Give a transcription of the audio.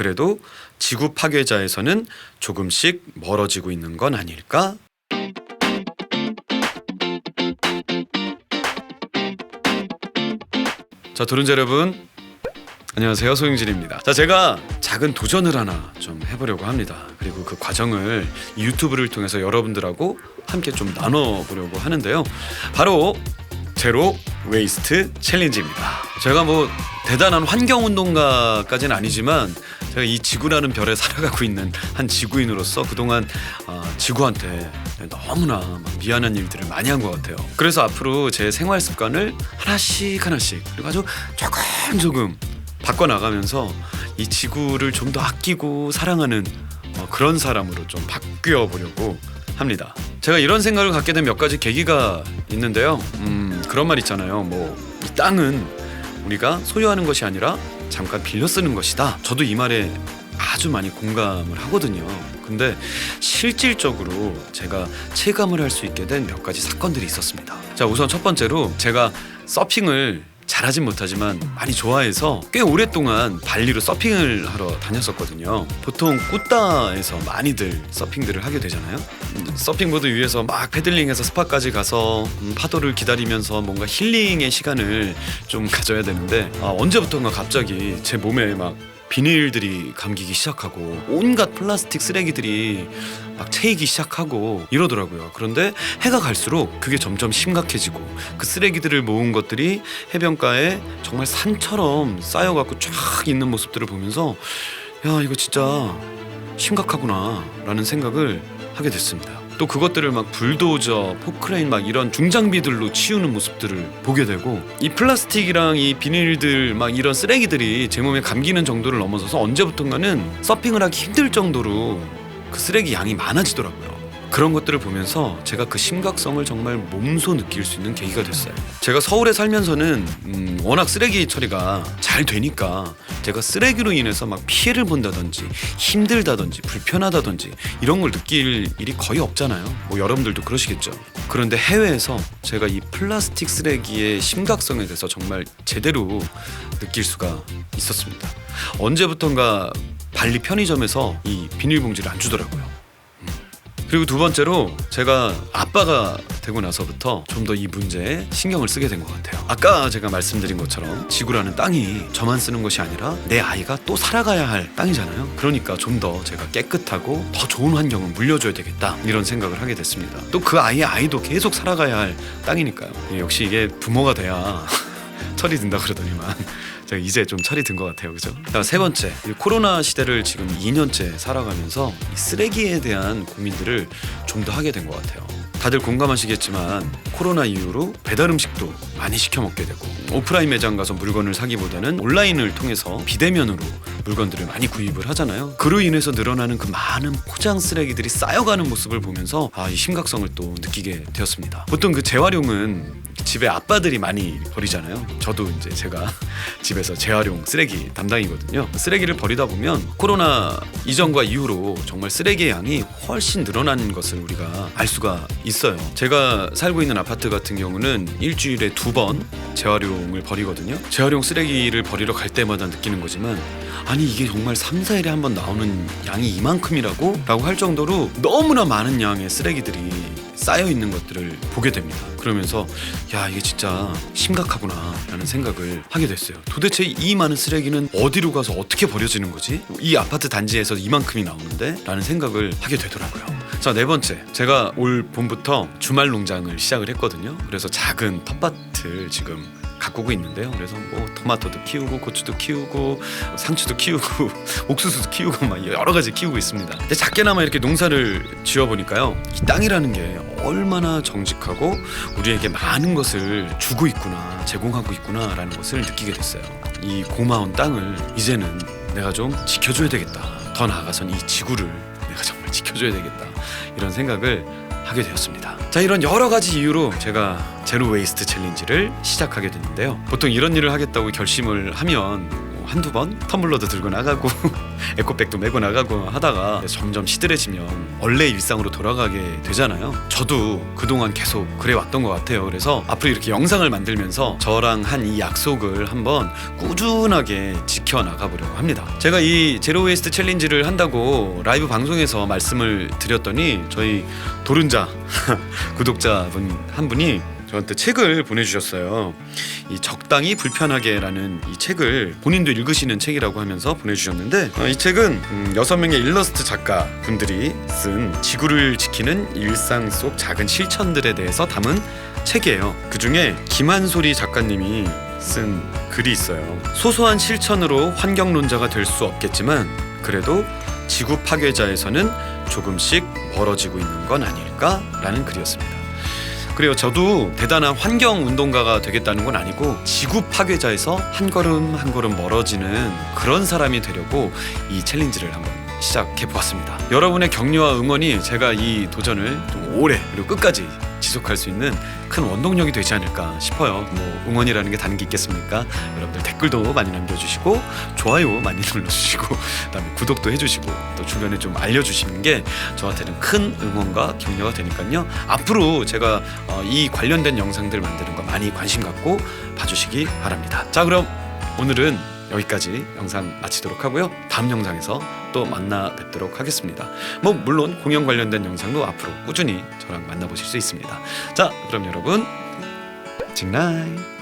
그래도 지구 파괴자에서는 조금씩 멀어지고 있는 건 아닐까? 자, 도른자 여러분, 안녕하세요. 소영진입니다. 자, 제가 작은 도전을 하나 좀 해보려고 합니다. 그리고 그 과정을 이 유튜브를 통해서 여러분들하고 함께 좀 나눠보려고 하는데요. 바로 제로 웨이스트 챌린지입니다. 제가 뭐 대단한 환경운동가까지는 아니지만 제가 이 지구라는 별에 살아가고 있는 한 지구인으로서 그동안 지구한테 너무나 미안한 일들을 많이 한 것 같아요. 그래서 앞으로 제 생활 습관을 하나씩 그리고 아주 조금 바꿔나가면서 이 지구를 좀 더 아끼고 사랑하는 그런 사람으로 좀 바뀌어 보려고 합니다. 제가 이런 생각을 갖게 된 몇 가지 계기가 있는데요. 그런 말 있잖아요. 이 땅은 우리가 소유하는 것이 아니라 잠깐 빌려 쓰는 것이다. 저도 이 말에 아주 많이 공감을 하거든요. 근데 실질적으로 제가 체감을 할 수 있게 된 몇 가지 사건들이 있었습니다. 자, 우선 첫 번째로 제가 서핑을 잘하진 못하지만 많이 좋아해서 꽤 오랫동안 발리로 서핑을 하러 다녔었거든요. 보통 꾸따에서 많이들 서핑들을 하게 되잖아요. 서핑보드 위에서 막 패들링해서 스팟까지 가서 파도를 기다리면서 뭔가 힐링의 시간을 좀 가져야 되는데 언제부턴가 갑자기 제 몸에 막 비닐들이 감기기 시작하고 온갖 플라스틱 쓰레기들이 막 채이기 시작하고 이러더라고요. 그런데 해가 갈수록 그게 점점 심각해지고 그 쓰레기들을 모은 것들이 해변가에 정말 산처럼 쌓여갖고 쫙 있는 모습들을 보면서 야, 이거 진짜 심각하구나 라는 생각을 하게 됐습니다. 또 그것들을 막 불도저, 포크레인 막 이런 중장비들로 치우는 모습들을 보게 되고 이 플라스틱이랑 이 비닐들 막 이런 쓰레기들이 제 몸에 감기는 정도를 넘어서서 언제부턴가는 서핑을 하기 힘들 정도로 그 쓰레기 양이 많아지더라고요. 그런 것들을 보면서 제가 그 심각성을 정말 몸소 느낄 수 있는 계기가 됐어요. 제가 서울에 살면서는 워낙 쓰레기 처리가 잘 되니까 제가 쓰레기로 인해서 막 피해를 본다든지 힘들다든지 불편하다든지 이런 걸 느낄 일이 거의 없잖아요. 여러분들도 그러시겠죠. 그런데 해외에서 제가 이 플라스틱 쓰레기의 심각성에 대해서 정말 제대로 느낄 수가 있었습니다. 언제부턴가 발리 편의점에서 이 비닐봉지를 안 주더라고요. 그리고 두 번째로 제가 아빠가 되고 나서부터 좀 더 이 문제에 신경을 쓰게 된 것 같아요. 아까 제가 말씀드린 것처럼 지구라는 땅이 저만 쓰는 것이 아니라 내 아이가 또 살아가야 할 땅이잖아요. 그러니까 좀 더 제가 깨끗하고 더 좋은 환경을 물려줘야 되겠다 이런 생각을 하게 됐습니다. 또 그 아이의 아이도 계속 살아가야 할 땅이니까요. 역시 이게 부모가 돼야 철이 든다 그러더니만 제가 이제 좀 철이 든 것 같아요. 그죠? 세 번째, 코로나 시대를 지금 2년째 살아가면서 이 쓰레기에 대한 고민들을 좀 더 하게 된 것 같아요. 다들 공감하시겠지만 코로나 이후로 배달 음식도 많이 시켜 먹게 되고 오프라인 매장 가서 물건을 사기보다는 온라인을 통해서 비대면으로 물건들을 많이 구입을 하잖아요. 그로 인해서 늘어나는 그 많은 포장 쓰레기들이 쌓여가는 모습을 보면서 이 심각성을 또 느끼게 되었습니다. 보통 그 재활용은 집에 아빠들이 많이 버리잖아요. 저도 이제 제가 집에서 재활용 쓰레기 담당이거든요. 쓰레기를 버리다 보면 코로나 이전과 이후로 정말 쓰레기의 양이 훨씬 늘어난 것을 우리가 알 수가 있어요. 제가 살고 있는 아파트 같은 경우는 일주일에 2번 재활용을 버리거든요. 재활용 쓰레기를 버리러 갈 때마다 느끼는 거지만 아니 이게 정말 3, 4일에 한 번 나오는 양이 이만큼이라고? 라고 할 정도로 너무나 많은 양의 쓰레기들이 쌓여있는 것들을 보게 됩니다. 그러면서 야, 이게 진짜 심각하구나 라는 생각을 하게 됐어요. 도대체 이 많은 쓰레기는 어디로 가서 어떻게 버려지는 거지? 이 아파트 단지에서 이만큼이 나오는데? 라는 생각을 하게 되더라고요. 자, 네 번째, 제가 올 봄부터 주말 농장을 시작을 했거든요. 그래서 작은 텃밭을 지금 가꾸고 있는데요. 그래서 토마토도 키우고 고추도 키우고 상추도 키우고 옥수수도 키우고 막 여러 가지 키우고 있습니다. 근데 작게나마 이렇게 농사를 지어보니까요, 이 땅이라는 게 얼마나 정직하고 우리에게 많은 것을 주고 있구나, 제공하고 있구나라는 것을 느끼게 됐어요. 이 고마운 땅을 이제는 내가 좀 지켜줘야 되겠다. 더 나아가선 이 지구를 내가 정말 지켜줘야 되겠다. 이런 생각을 하게 되었습니다. 자, 이런 여러 가지 이유로 제가 제로 웨이스트 챌린지를 시작하게 됐는데요. 보통 이런 일을 하겠다고 결심을 하면 한두 번 텀블러도 들고 나가고 에코백도 메고 나가고 하다가 점점 시들해지면 원래 일상으로 돌아가게 되잖아요. 저도 그동안 계속 그래 왔던 것 같아요. 그래서 앞으로 이렇게 영상을 만들면서 저랑 한 이 약속을 한번 꾸준하게 지켜나가 보려고 합니다. 제가 이 제로 웨이스트 챌린지를 한다고 라이브 방송에서 말씀을 드렸더니 저희 도른자 구독자분 한 분이 저한테 책을 보내주셨어요. 이 적당히 불편하게라는 이 책을 본인도 읽으시는 책이라고 하면서 보내주셨는데 이 책은 6명의 일러스트 작가 분들이 쓴 지구를 지키는 일상 속 작은 실천들에 대해서 담은 책이에요. 그 중에 김한소리 작가님이 쓴 글이 있어요. 소소한 실천으로 환경론자가 될 수 없겠지만 그래도 지구 파괴자에서는 조금씩 멀어지고 있는 건 아닐까라는 글이었습니다. 그래요. 저도 대단한 환경 운동가가 되겠다는 건 아니고 지구 파괴자에서 한 걸음 한 걸음 멀어지는 그런 사람이 되려고 이 챌린지를 한번 시작해 보았습니다. 여러분의 격려와 응원이 제가 이 도전을 좀 오래 그리고 끝까지 지속할 수 있는 큰 원동력이 되지 않을까 싶어요. 뭐 응원이라는 게 다른 게 있겠습니까? 여러분들 댓글도 많이 남겨주시고 좋아요 많이 눌러주시고 그다음에 구독도 해주시고 또 주변에 좀 알려주시는 게 저한테는 큰 응원과 격려가 되니까요. 앞으로 제가 이 관련된 영상들 만드는 거 많이 관심 갖고 봐주시기 바랍니다. 자, 그럼 오늘은 여기까지 영상 마치도록 하고요. 다음 영상에서 또 만나 뵙도록 하겠습니다. 뭐 물론 공연 관련된 영상도 앞으로 꾸준히 저랑 만나보실 수 있습니다. 자, 그럼 여러분 징라이.